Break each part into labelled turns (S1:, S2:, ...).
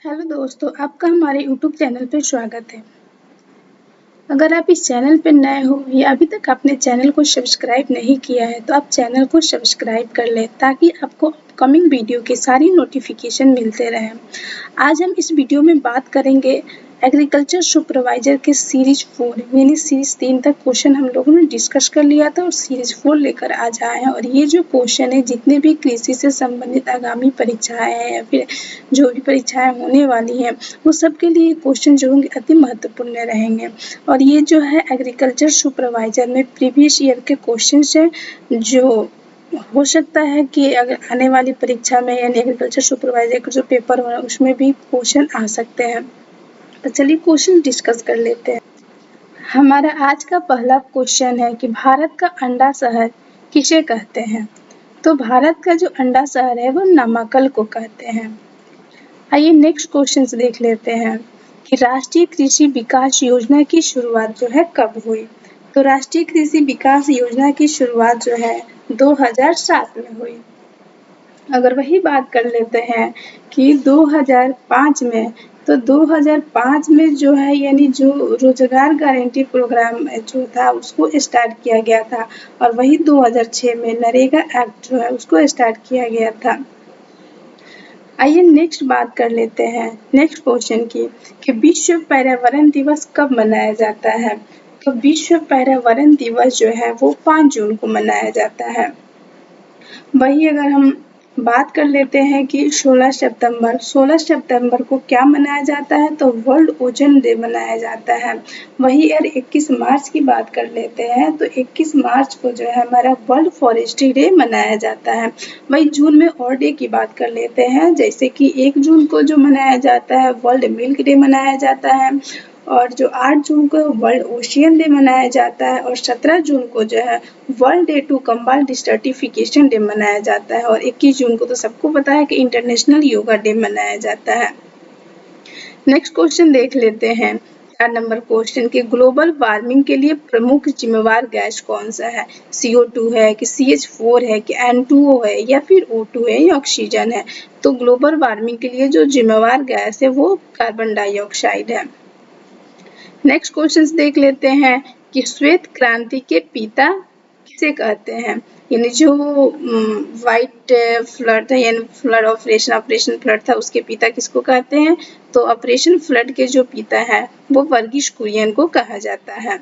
S1: Hello दोस्तों, आपका हमारे यूट्यूब चैनल पे स्वागत है। अगर आप इस चैनल पर नए हो या अभी तक आपने चैनल को सब्सक्राइब नहीं किया है तो आप चैनल को सब्सक्राइब कर लें ताकि आपको अपकमिंग वीडियो की सारी नोटिफिकेशन मिलते रहें। आज हम इस वीडियो में बात करेंगे एग्रीकल्चर सुपरवाइजर के सीरीज 4 यानी सीरीज 3 तक क्वेश्चन हम लोगों ने डिस्कस कर लिया था और सीरीज 4 लेकर आज आए हैं। और ये जो क्वेश्चन है जितने भी कृषि से संबंधित आगामी परीक्षाएं हैं या फिर जो भी परीक्षाएं होने वाली हैं वो सबके लिए क्वेश्चन जो होंगे अति महत्वपूर्ण रहेंगे। और ये जो है एग्रीकल्चर सुपरवाइजर में प्रीवियस ईयर के क्वेश्चंस हैं जो हो सकता है कि अगर आने वाली परीक्षा में यानी एग्रीकल्चर सुपरवाइजर का जो पेपर हो रहा है उसमें भी क्वेश्चन आ सकते हैं। तो चलिए क्वेश्चन डिस्कस कर लेते हैं। हमारा आज का पहला क्वेश्चन है कि भारत का अंडा शहर किसे कहते हैं। तो भारत का जो अंडा शहर है वो नामाकल को कहते हैं। आइए नेक्स्ट क्वेश्चन देख लेते हैं कि राष्ट्रीय कृषि विकास योजना की शुरुआत जो है कब हुई। तो राष्ट्रीय कृषि विकास योजना की शुरुआत जो है 2007 में हुई। अगर वही बात कर लेते हैं कि 2005 में, तो 2005 में जो है यानी जो रोजगार गारंटी प्रोग्राम जो था उसको स्टार्ट किया गया था और वही 2006 में नरेगा एक्ट जो है उसको स्टार्ट किया गया था। आइए नेक्स्ट बात कर लेते हैं नेक्स्ट क्वेश्चन की कि विश्व पर्यावरण दिवस कब मनाया जाता है। तो विश्व पर्यावरण दिवस जो है वो 5 जून को मनाया जाता है। वही अगर हम बात कर लेते हैं कि 16 सितंबर को क्या मनाया जाता है तो वर्ल्ड ओजोन डे मनाया जाता है। वही अगर 21 मार्च की बात कर लेते हैं तो 21 मार्च को जो है हमारा वर्ल्ड फॉरेस्ट्री डे मनाया जाता है। वही जून में और डे की बात कर लेते हैं जैसे कि 1 जून को जो मनाया जाता है वर्ल्ड मिल्क डे मनाया जाता है और जो 8 जून को वर्ल्ड ओशियन डे मनाया जाता है और 17 जून को जो है world day to combat desertification day मनाया जाता है और 21 जून को तो सबको पता है कि इंटरनेशनल योगा डे मनाया जाता है। नेक्स्ट क्वेश्चन देख लेते हैं 4 नंबर क्वेश्चन के ग्लोबल वार्मिंग के लिए प्रमुख जिम्मेवार गैस कौन सा है। CO2 है कि CH4 है कि N2O है या फिर O2 है या ऑक्सीजन है। तो ग्लोबल वार्मिंग के लिए जो जिम्मेवार गैस है वो कार्बन डाइऑक्साइड है। नेक्स्ट क्वेश्चन देख लेते हैं कि श्वेत क्रांति के पिता किसे कहते हैं। यानी जो व्हाइट फ्लड था यानी फ्लड ऑपरेशन फ्लड था उसके पिता किसको कहते हैं। तो ऑपरेशन फ्लड के जो पिता है वो वर्गीस कुरियन को कहा जाता है।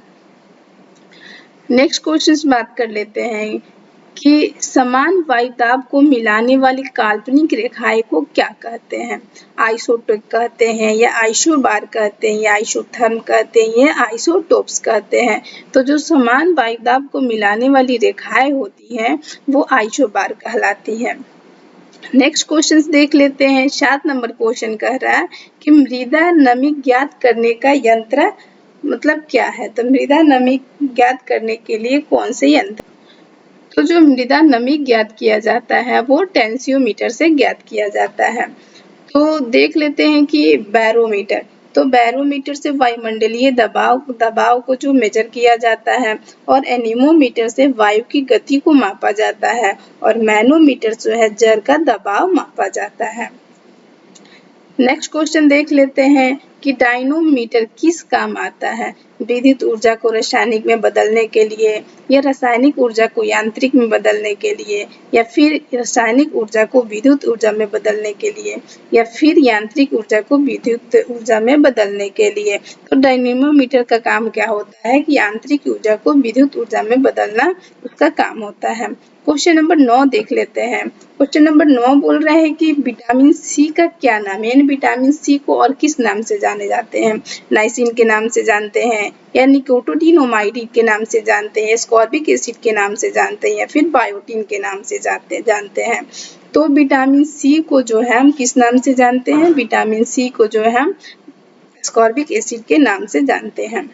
S1: नेक्स्ट क्वेश्चन बात कर लेते हैं कि समान वायुदाब को मिलाने वाली काल्पनिक रेखाएं को क्या कहते हैं। आइसोटोप कहते हैं या आइसोबार कहते हैं या आइसोथर्म कहते हैं या आइसोटोप्स कहते हैं। तो जो समान वायुदाब को मिलाने वाली रेखाएं होती हैं वो आइसोबार कहलाती है। नेक्स्ट क्वेश्चन देख लेते हैं 7 नंबर क्वेश्चन कह रहा है कि मृदा नमी ज्ञात करने का यंत्र मतलब क्या है। तो मृदा नमी ज्ञात करने के लिए कौन से यंत्र। तो जो मृदा नमी ज्ञात किया जाता है वो टेंसियोमीटर से ज्ञात किया जाता है। तो देख लेते हैं कि बैरोमीटर, तो बैरोमीटर से वायुमंडलीय दबाव को जो मेजर किया जाता है और एनीमोमीटर से वायु की गति को मापा जाता है और मैनोमीटर जो है जल का दबाव मापा जाता है। नेक्स्ट क्वेश्चन देख लेते हैं कि डायनोमीटर किस काम आता है। विद्युत ऊर्जा को रासायनिक में बदलने के लिए या रासायनिक ऊर्जा को यांत्रिक में बदलने के लिए या फिर रासायनिक ऊर्जा को विद्युत ऊर्जा में बदलने के लिए या फिर यांत्रिक ऊर्जा को विद्युत ऊर्जा में बदलने के लिए। तो डायनेमोमीटर का काम क्या होता है कि यांत्रिक ऊर्जा को विद्युत ऊर्जा में बदलना उसका काम होता है। क्वेश्चन नंबर 9 देख लेते हैं। क्वेश्चन नंबर 9 बोल रहे हैं कि विटामिन सी का क्या नाम है। यानी विटामिन सी को और किस नाम से जाने जाते हैं। नाइसिन के नाम से जानते हैं या निकोटिनोमाइड के नाम से जानते हैं, स्कॉर्बिक एसिड के नाम से जानते हैं या फिर बायोटिन के नाम से जानते हैं। तो विटामिन सी को जो है हम किस नाम से जानते हैं। विटामिन सी को जो है हम स्कॉर्बिक एसिड के नाम से जानते हैं।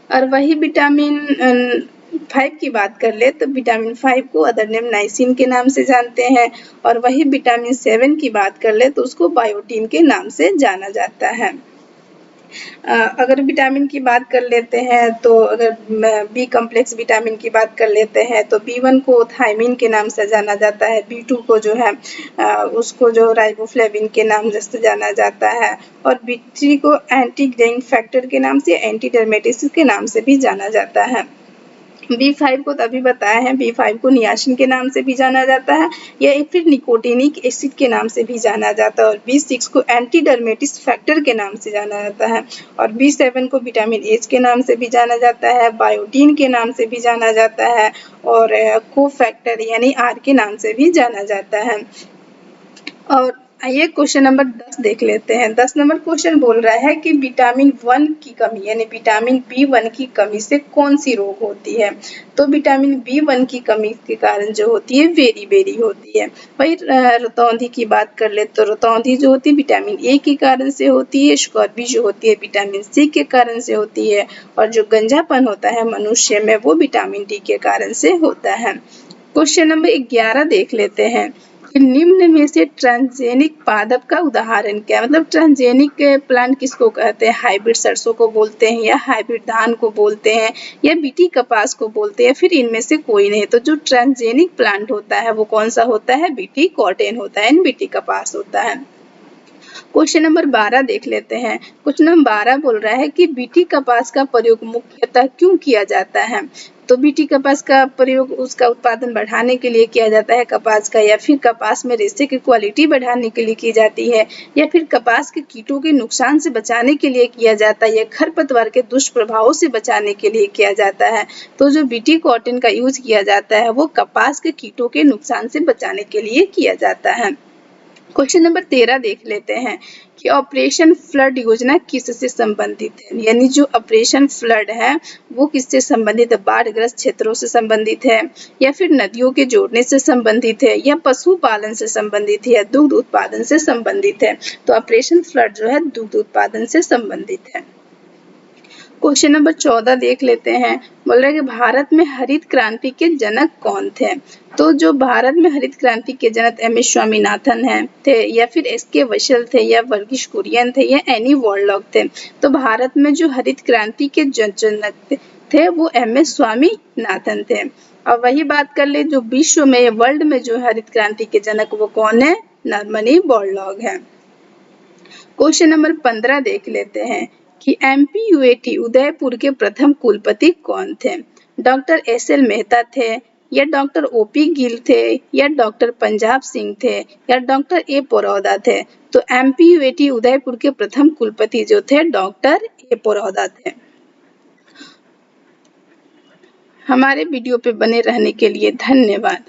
S1: और वही विटामिन 5 की बात कर ले तो विटामिन 5 को अदर नेम नाइसिन के नाम से जानते हैं और वही विटामिन 7 की बात कर ले तो उसको बायोटिन के नाम से जाना जाता है। अगर विटामिन की बात कर लेते हैं तो अगर बी कॉम्प्लेक्स विटामिन की बात कर लेते हैं तो B1 को थायमिन के नाम से जाना जाता है, B2 को जो है उसको जो राइबोफ्लेविन के नाम से जाना जाता है और B3 को एंटी ग्रेइंग फैक्टर के नाम से, एंटी डर्मेटिस के नाम से भी जाना जाता है। B5 को तभी बताया है, B5 को नियासिन के नाम से भी जाना जाता है या एक फिर निकोटिनिक एसिड के नाम से भी जाना जाता है और B6 को एंटी डर्मेटिस फैक्टर के नाम से जाना जाता है और B7 को विटामिन एच के नाम से भी जाना जाता है, बायोटीन के नाम से भी जाना जाता है और कोफैक्टर यानी आर के नाम से भी जाना जाता है। और आइए क्वेश्चन नंबर 10 देख लेते हैं। 10 नंबर क्वेश्चन बोल रहा है कि विटामिन 1 की कमी यानी विटामिन B1 की कमी से कौन सी रोग होती है। तो विटामिन B1 की कमी के कारण जो होती है बेरी होती है। वही रतौंधी की बात कर ले तो रतौंधी जो होती है विटामिन ए के कारण से होती है, स्कॉर्बी जो होती है विटामिन सी के कारण से होती है और जो गंजापन होता है मनुष्य में वो विटामिन डी के कारण से होता है। क्वेश्चन नंबर 11 देख लेते हैं कि निम्न में से ट्रांसजेनिक पादप का उदाहरण क्या है। मतलब ट्रांसजेनिक प्लांट किसको कहते हैं, हाइब्रिड सरसों को बोलते हैं या हाइब्रिड धान को बोलते हैं या बीटी कपास को बोलते हैं, फिर इनमें से कोई नहीं। तो जो ट्रांसजेनिक प्लांट होता है वो कौन सा होता है, बीटी कॉटन होता है, बीटी कपास होता है। क्वेश्चन नंबर 12 देख लेते हैं। क्वेश्चन नंबर 12 बोल रहा है कि बीटी कपास का प्रयोग मुख्यतः क्यों किया जाता है। तो बीटी कपास का प्रयोग उसका उत्पादन बढ़ाने के लिए किया जाता है कपास का, या फिर कपास में रेशे की क्वालिटी बढ़ाने के लिए की जाती है, या फिर कपास के कीटों के नुकसान से बचाने के लिए किया जाता है, या खरपतवार के दुष्प्रभावों से बचाने के लिए किया जाता है। तो जो बीटी कॉटन का यूज किया जाता है वो कपास के कीटों के नुकसान से बचाने के लिए किया जाता है। क्वेश्चन नंबर 13 देख लेते हैं कि ऑपरेशन फ्लड योजना किससे संबंधित है। यानी जो ऑपरेशन फ्लड है वो किससे संबंधित है, बाढ़ग्रस्त क्षेत्रों से संबंधित है या फिर नदियों के जोड़ने से संबंधित है या पशुपालन से संबंधित है या दुग्ध उत्पादन से संबंधित है। तो ऑपरेशन फ्लड जो है दुग्ध उत्पादन से संबंधित है। क्वेश्चन नंबर 14 देख लेते हैं। बोल रहे कि भारत में हरित क्रांति के जनक कौन थे। तो जो भारत में हरित क्रांति के जनक MS स्वामीनाथन थे या फिर SK वैशल थे या वर्गीस कुरियन थे या एनी वॉरलॉग थे। तो भारत में जो हरित क्रांति के जनक थे वो MS स्वामीनाथन थे। और वही बात कर ले जो विश्व में वर्ल्ड में जो हरित क्रांति के जनक वो कौन है, नॉर्मनी बोरलॉग है। क्वेश्चन नंबर 15 देख लेते हैं कि MPUAT उदयपुर के प्रथम कुलपति कौन थे। डॉक्टर SL मेहता थे या डॉक्टर OP गिल थे या डॉक्टर पंजाब सिंह थे या डॉक्टर A परोदा थे। तो MPUAT उदयपुर के प्रथम कुलपति जो थे डॉक्टर A परोदा थे। हमारे वीडियो पे बने रहने के लिए धन्यवाद।